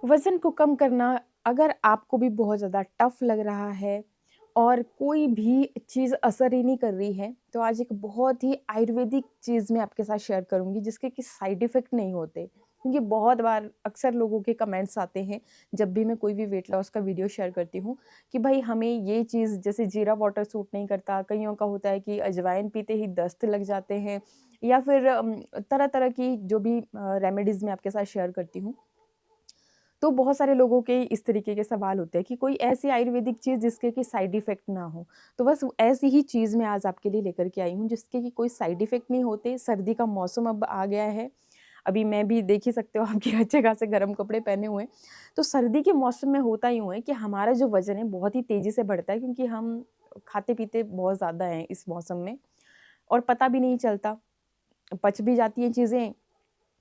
वज़न को कम करना अगर आपको भी बहुत ज़्यादा टफ़ लग रहा है और कोई भी चीज़ असर ही नहीं कर रही है, तो आज एक बहुत ही आयुर्वेदिक चीज़ मैं आपके साथ शेयर करूँगी जिसके कि साइड इफ़ेक्ट नहीं होते। क्योंकि बहुत बार अक्सर लोगों के कमेंट्स आते हैं, जब भी मैं कोई भी वेट लॉस का वीडियो शेयर करती हूँ, कि भाई हमें ये चीज़ जैसे जीरा वाटर सूट नहीं करता, कइयों का होता है कि अजवाइन पीते ही दस्त लग जाते हैं या फिर तरह-तरह की जो भी रेमेडीज़ मैं आपके साथ शेयर करती हूँ। तो बहुत सारे लोगों के इस तरीके के सवाल होते हैं कि कोई ऐसी आयुर्वेदिक चीज़ जिसके कि साइड इफ़ेक्ट ना हो। तो बस ऐसी ही चीज़ मैं आज आपके लिए लेकर के आई हूँ जिसके कि कोई साइड इफ़ेक्ट नहीं होते। सर्दी का मौसम अब आ गया है। अभी मैं भी देख ही सकते हो आपके अच्छे खासे गर्म कपड़े पहने हुए हैं। तो सर्दी के मौसम में होता यूँ है कि हमारा जो वज़न है बहुत ही तेज़ी से बढ़ता है क्योंकि हम खाते-पीते बहुत ज़्यादा हैं इस मौसम में और पता भी नहीं चलता। पच भी जाती हैं चीज़ें,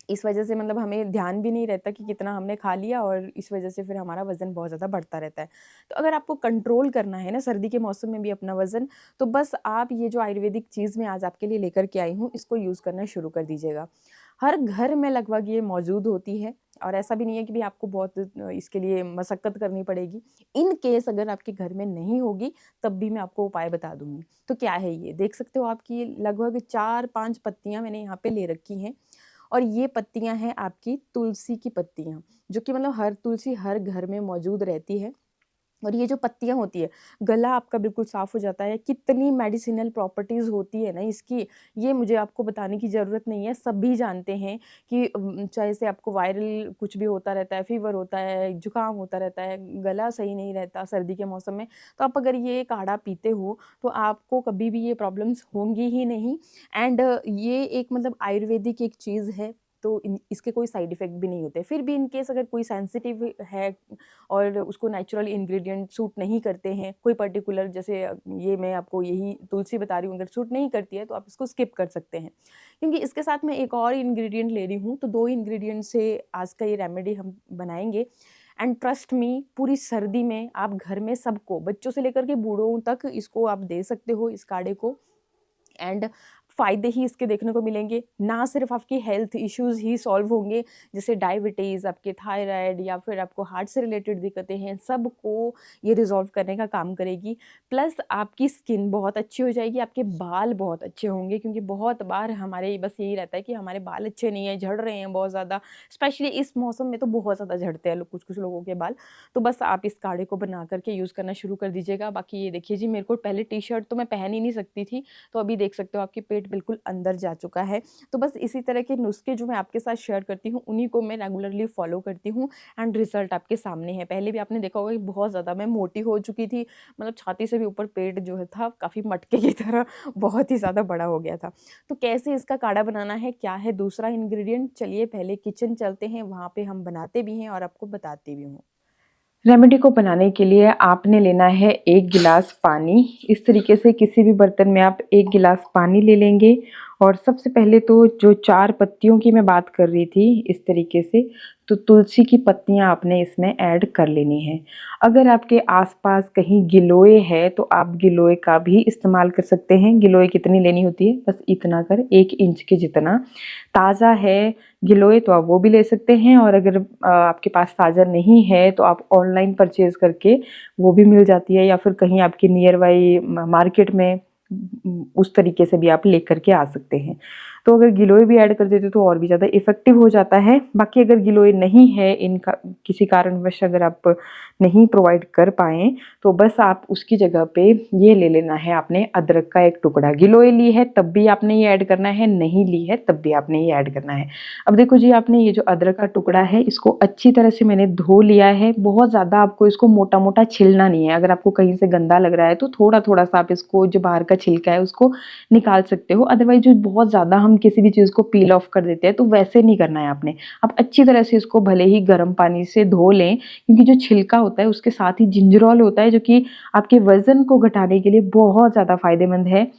इस वजह से मतलब हमें ध्यान भी नहीं रहता कि कितना हमने खा लिया और इस वजह से फिर हमारा वज़न बहुत ज़्यादा बढ़ता रहता है। तो अगर आपको कंट्रोल करना है ना सर्दी के मौसम में भी अपना वज़न, तो बस आप ये जो आयुर्वेदिक चीज़ मैं आज आपके लिए लेकर के आई हूँ, इसको यूज़ करना शुरू कर दीजिएगा। हर घर में लगभग ये मौजूद होती है और ऐसा भी नहीं है कि आपको बहुत इसके लिए मशक्कत करनी पड़ेगी। इन केस अगर आपके घर में नहीं होगी, तब भी मैं आपको उपाय बता दूँगी। तो क्या है ये? देख सकते हो आप कि लगभग 4-5 पत्तियाँ मैंने यहाँ पे ले रखी हैं। और ये पत्तियाँ हैं आपकी तुलसी की पत्तियाँ, जो कि मतलब हर तुलसी हर घर में मौजूद रहती है। और ये जो पत्तियाँ होती है, गला आपका बिल्कुल साफ़ हो जाता है, कितनी मेडिसिनल प्रॉपर्टीज़ होती है ना इसकी, ये मुझे आपको बताने की ज़रूरत नहीं है, सभी जानते हैं कि चाहे से आपको वायरल कुछ भी होता रहता है, फ़ीवर होता है, जुकाम होता रहता है, गला सही नहीं रहता सर्दी के मौसम में, तो आप अगर ये काढ़ा पीते हो, तो आपको कभी भी ये प्रॉब्लम्स होंगी ही नहीं एंड ये एक मतलब आयुर्वेदिक एक चीज़ है, तो इसके कोई साइड इफ़ेक्ट भी नहीं होते। फिर भी इन केस अगर कोई सेंसिटिव है और उसको नेचुरल इंग्रीडिएंट सूट नहीं करते हैं, कोई पर्टिकुलर जैसे ये मैं आपको यही तुलसी बता रही हूँ, अगर सूट नहीं करती है तो आप इसको स्किप कर सकते हैं। क्योंकि इसके साथ मैं एक और इंग्रीडिएंट ले रही हूँ, तो 2 इंग्रीडिएंट से आज का ये रेमेडी हम बनाएँगे एंड ट्रस्ट मी पूरी सर्दी में आप घर में सबको, बच्चों से लेकर के बूढ़ों तक इसको आप दे सकते हो इस काढ़े को एंड फ़ायदे ही इसके देखने को मिलेंगे। ना सिर्फ़ आपकी हेल्थ इश्यूज़ ही सॉल्व होंगे, जैसे डायबिटीज़, आपके थायराइड या फिर आपको हार्ट से रिलेटेड दिक्कतें हैं, सबको ये रिज़ॉल्व करने का काम करेगी। प्लस आपकी स्किन बहुत अच्छी हो जाएगी, आपके बाल बहुत अच्छे होंगे क्योंकि बहुत बार हमारे बस यही रहता है कि हमारे बाल अच्छे नहीं हैं, झड़ रहे हैं बहुत ज़्यादा। स्पेशली इस मौसम में तो बहुत ज़्यादा झड़ते हैं कुछ-कुछ लोगों के बाल। तो बस आप इस काढ़े को बना कर के यूज़ करना शुरू कर दीजिएगा। बाकी ये देखिए जी, मेरे को पहले टी-शर्ट तो मैं पहन ही नहीं सकती थी, तो अभी देख सकते हो आपके पेट बिल्कुल अंदर जा चुका है। तो बस इसी तरह के नुस्खे जो मैं आपके साथ शेयर करती हूँ, उन्हीं को मैं रेगुलरली फ़ॉलो करती हूँ एंड रिज़ल्ट आपके सामने है। पहले भी आपने देखा होगा कि बहुत ज़्यादा मैं मोटी हो चुकी थी, मतलब छाती से भी ऊपर पेट जो है था काफ़ी मटके की तरह बहुत ही ज़्यादा बड़ा हो गया था। तो कैसे इसका काढ़ा बनाना है, क्या है दूसरा इंग्रीडिएंट, चलिए पहले किचन चलते हैं, वहाँ पे हम बनाते भी हैं और आपको बताती भी हूँ। रेमेडी को बनाने के लिए आपने लेना है 1 गिलास पानी। इस तरीके से किसी भी बर्तन में आप 1 गिलास पानी ले लेंगे और सबसे पहले तो जो 4 पत्तियों की मैं बात कर रही थी इस तरीके से, तो तुलसी की पत्तियाँ आपने इसमें ऐड कर लेनी है। अगर आपके आस-पास कहीं गिलोय है तो आप गिलोय का भी इस्तेमाल कर सकते हैं। गिलोय कितनी लेनी होती है? बस इतना 1 इंच के जितना। ताज़ा है गिलोय तो आप वो भी ले सकते हैं और अगर आपके पास ताज़ा नहीं है तो आप ऑनलाइन परचेज़ करके वो भी मिल जाती है या फिर कहीं आपके नियर बाई मार्केट में उस तरीके से भी आप लेकर के आ सकते हैं। तो अगर गिलोय भी ऐड कर देते तो और भी ज़्यादा इफ़ेक्टिव हो जाता है। बाकी अगर गिलोय नहीं है इनका किसी कारणवश अगर आप नहीं प्रोवाइड कर पाएँ तो बस आप उसकी जगह पे ये ले लेना है आपने अदरक का 1 टुकड़ा। गिलोय ली है तब भी आपने ये ऐड करना है, नहीं ली है तब भी आपने ये ऐड करना है। अब देखो जी, आपने ये जो अदरक का टुकड़ा है इसको अच्छी तरह से मैंने धो लिया है। बहुत ज़्यादा आपको इसको मोटा-मोटा छीलना नहीं है। अगर आपको कहीं से गंदा लग रहा है तो थोड़ा-थोड़ा सा आप इसको जो बाहर का छिलका है उसको निकाल सकते हो। अदरवाइज़ जो बहुत ज़्यादा हम किसी भी चीज़ को पील ऑफ कर देते हैं तो वैसे नहीं करना है आपने। आप अच्छी तरह से इसको भले ही गर्म पानी से धो लें क्योंकि जो छिलका होता है उसके साथ ही जिंजरोल होता है जो कि आपके वज़न को घटाने के लिए बहुत ज़्यादा फ़ायदेमंद है।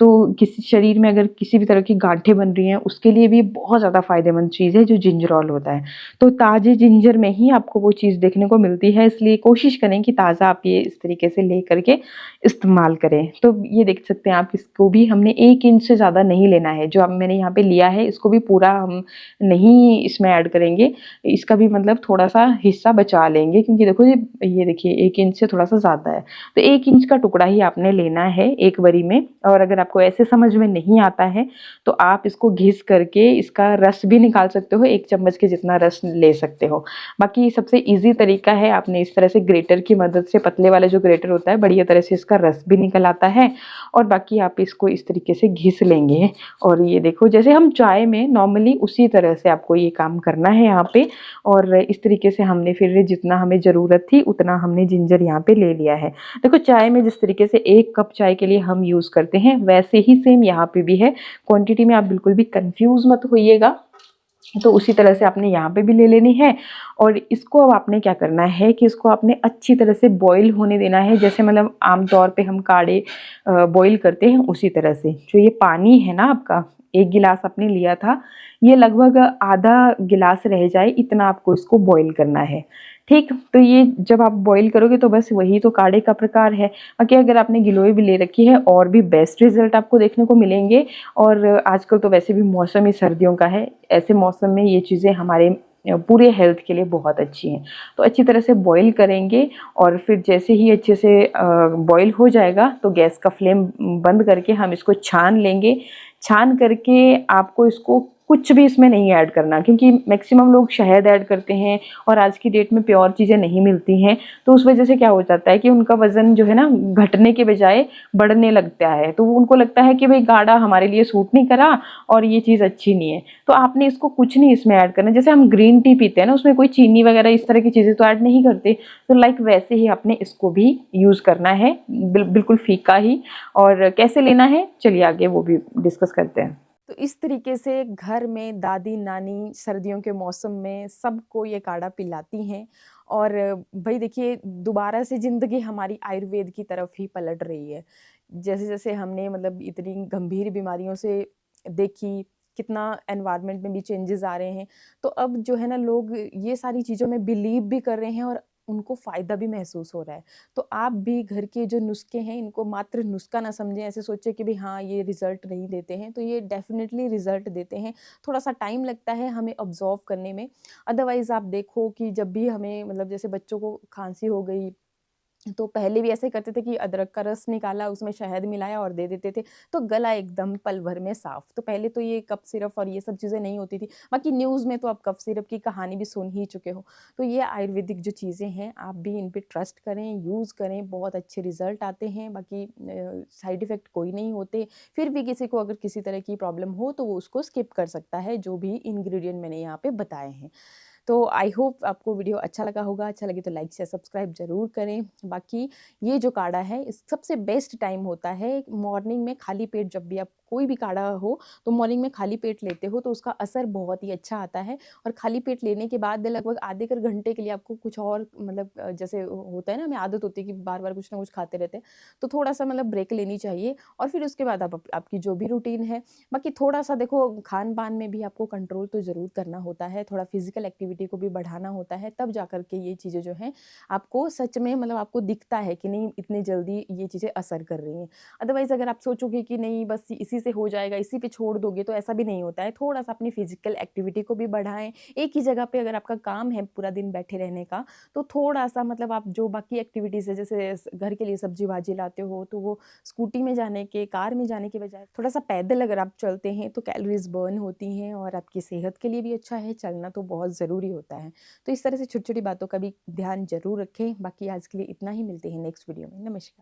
तो किसी शरीर में अगर किसी भी तरह की गाँठें बन रही हैं उसके लिए भी बहुत ज़्यादा फ़ायदेमंद चीज़ है जो जिंजरोल होता है। तो ताज़े जिंजर में ही आपको वो चीज़ देखने को मिलती है, इसलिए कोशिश करें कि ताज़ा आप ये इस तरीके से ले कर के इस्तेमाल करें। तो ये देख सकते हैं आप, इसको भी हमने 1 इंच से ज़्यादा नहीं लेना है। जो अब मैंने यहाँ पे लिया है, इसको भी पूरा हम नहीं इसमें ऐड करेंगे, इसका भी मतलब थोड़ा-सा हिस्सा बचा लेंगे, क्योंकि देखो ये देखिए 1 इंच से थोड़ा-सा ज़्यादा है। तो 1 इंच का टुकड़ा ही आपने लेना है एक बारी में। और अगर आपको ऐसे समझ में नहीं आता है तो आप इसको घिस करके इसका रस भी निकाल सकते हो, 1 चम्मच के जितना रस ले सकते हो। बाकी सबसे ईज़ी तरीका है, आपने इस तरह से ग्रेटर की मदद से, पतले वाला जो ग्रेटर होता है, बढ़िया तरह से इसका रस भी निकल आता है और बाकी आप इसको इस तरीके से घिस लेंगे। और ये देखो जैसे हम चाय में नॉर्मली उसी तरह से आपको ये काम करना है यहाँ पे। और इस तरीके से हमने फिर जितना हमें ज़रूरत थी उतना हमने जिंजर यहाँ पे ले लिया है। देखो चाय में जिस तरीके से 1 कप चाय के लिए हम यूज़ करते हैं, वैसे ही सेम यहाँ पे भी है। क्वांटिटी में आप बिल्कुल भी कंफ्यूज मत होइएगा। तो उसी तरह से आपने यहाँ पे भी ले लेनी है। और इसको अब आपने क्या करना है कि इसको आपने अच्छी तरह से बॉईल होने देना है, जैसे मतलब आमतौर पे हम काढ़े बॉईल करते हैं उसी तरह से। जो ये पानी है ना आपका, 1 गिलास आपने लिया था, ये लगभग आधा गिलास रह जाए इतना आपको इसको बॉईल करना है। ठीक, तो ये जब आप बॉईल करोगे तो बस वही तो काढ़े का प्रकार है। बाकी अगर आपने गिलोय भी ले रखी है और भी बेस्ट रिजल्ट आपको देखने को मिलेंगे। और आजकल तो वैसे भी मौसम ही सर्दियों का है, ऐसे मौसम में ये चीज़ें हमारे पूरे हेल्थ के लिए बहुत अच्छी हैं। तो अच्छी तरह से बॉईल करेंगे और फिर जैसे ही अच्छे से बॉईल हो जाएगा तो गैस का फ्लेम बंद करके हम इसको छान लेंगे। छान करके आपको इसको कुछ भी इसमें नहीं ऐड करना, क्योंकि मैक्सिमम लोग शहद ऐड करते हैं और आज की डेट में प्योर चीज़ें नहीं मिलती हैं। तो उस वजह से क्या हो जाता है कि उनका वज़न जो है ना घटने के बजाय बढ़ने लगता है। तो उनको लगता है कि भाई गाढ़ा हमारे लिए सूट नहीं करा और ये चीज़ अच्छी नहीं है। तो आपने इसको कुछ नहीं इसमें ऐड करना। जैसे हम ग्रीन टी पीते हैं ना, उसमें कोई चीनी वगैरह इस तरह की चीज़ें तो ऐड नहीं करते। तो लाइक वैसे ही आपने इसको भी यूज़ करना है, बिल्कुल फीका ही। और कैसे लेना है चलिए आगे वो भी डिस्कस करते हैं। तो इस तरीके से घर में दादी नानी सर्दियों के मौसम में सबको ये काढ़ा पिलाती हैं। और भाई देखिए दोबारा से ज़िंदगी हमारी आयुर्वेद की तरफ ही पलट रही है। जैसे-जैसे हमने मतलब इतनी गंभीर बीमारियों से देखी, कितना एनवायरनमेंट में भी चेंजेस आ रहे हैं। तो अब जो है ना लोग ये सारी चीज़ों में बिलीव भी कर रहे हैं और उनको फ़ायदा भी महसूस हो रहा है। तो आप भी घर के जो नुस्खे हैं इनको मात्र नुस्खा ना समझें, ऐसे सोचें कि भई हाँ, ये रिज़ल्ट नहीं देते हैं, तो ये डेफ़िनिटली रिज़ल्ट देते हैं। थोड़ा-सा टाइम लगता है हमें ऑब्ज़र्व करने में। अदरवाइज़ आप देखो कि जब भी हमें मतलब जैसे बच्चों को खाँसी हो गई, तो पहले भी ऐसे ही करते थे कि अदरक का रस निकाला, उसमें शहद मिलाया और दे देते थे, तो गला एकदम पल भर में साफ़। तो पहले तो ये कफ सिरप और ये सब चीज़ें नहीं होती थी। बाकी न्यूज़ में तो आप कफ सिरप की कहानी भी सुन ही चुके हो। तो ये आयुर्वेदिक जो चीज़ें हैं, आप भी इन पे ट्रस्ट करें, यूज़ करें, बहुत अच्छे रिज़ल्ट आते हैं। बाकी साइड इफ़ेक्ट कोई नहीं होते। फिर भी किसी को अगर किसी तरह की प्रॉब्लम हो, तो वो उसको स्किप कर सकता है, जो भी इंग्रीडिएंट मैंने यहाँ पे बताए हैं। तो आई होप आपको वीडियो अच्छा लगा होगा। अच्छा लगे तो लाइक शेयर सब्सक्राइब ज़रूर करें। बाकी ये जो काढ़ा है इस सबसे बेस्ट टाइम होता है मॉर्निंग में खाली पेट। जब भी आप कोई भी काढ़ा हो तो मॉर्निंग में खाली पेट लेते हो तो उसका असर बहुत ही अच्छा आता है। और खाली पेट लेने के बाद लगभग आधे कर घंटे के लिए आपको कुछ और मतलब जैसे होता है ना, हमें आदत होती है कि बार-बार कुछ ना कुछ खाते रहते हैं, तो थोड़ा-सा मतलब ब्रेक लेनी चाहिए। और फिर उसके बाद आप आपकी जो भी रूटीन है, बाकी थोड़ा-सा देखो खान-पान में भी आपको कंट्रोल तो ज़रूर करना होता है, थोड़ा फिज़िकल एक्टिविटी को भी बढ़ाना होता है, तब जाकर के ये चीज़ें जो हैं आपको सच में मतलब आपको दिखता है कि नहीं इतनी जल्दी ये चीज़ें असर कर रही हैं। अदरवाइज़ अगर आप सोचोगे कि नहीं बस इसी से हो जाएगा, इसी पे छोड़ दोगे, तो ऐसा भी नहीं होता है। थोड़ा-सा अपनी फिज़िकल एक्टिविटी को भी बढ़ाएँ। एक ही जगह पे अगर आपका काम है पूरा दिन बैठे रहने का, तो थोड़ा-सा मतलब आप जो बाकी एक्टिविटीज़ है जैसे घर के लिए सब्ज़ी-भाजी लाते हो, तो वो स्कूटी में जाने के, कार में जाने के बजाय थोड़ा-सा पैदल अगर आप चलते हैं तो कैलोरीज़ बर्न होती हैं और आपकी सेहत के लिए भी अच्छा है, चलना तो बहुत ज़रूरी होता है। तो इस तरह से छोटी-छोटी बातों का भी ध्यान ज़रूर रखें। बाकी आज के लिए इतना ही, मिलते हैं नेक्स्ट वीडियो में। नमस्कार।